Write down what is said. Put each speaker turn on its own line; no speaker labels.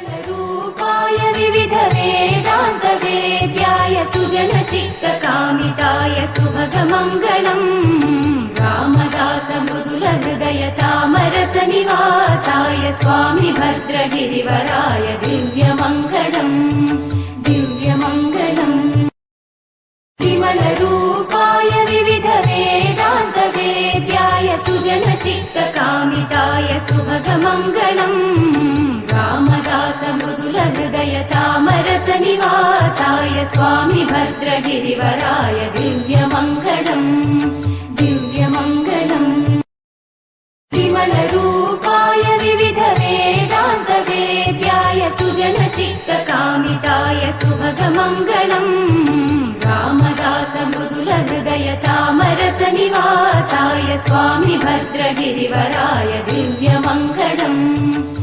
रूपाय विविध वेदान्त वेद्याय सुजन चित्त कामिताय सुभगमङ्गलम् रामदास मृदुल हृदय तामरस निवासाय स्वामी भद्रगिरिवराय दिव्यमङ्गलम् दिव्यमङ्गलम् विमल रूपाय विविध वेदान्त वेद्याय सुजन चित्त कामिताय सुभगमङ्गलम् रामदास मृदुल हृदय तामरस निवासाय स्वामी भद्रगिरिवराय दिव्यमङ्गलम् दिव्यमङ्गलम् विमल रूपाय विविध वेदान्त वेद्याय सुजन चित्त कामिताय सुभगमङ्गलम् रामदास मृदुल हृदय तामरस निवासाय स्वामी भद्रगिरिवराय दिव्यमङ्गलम्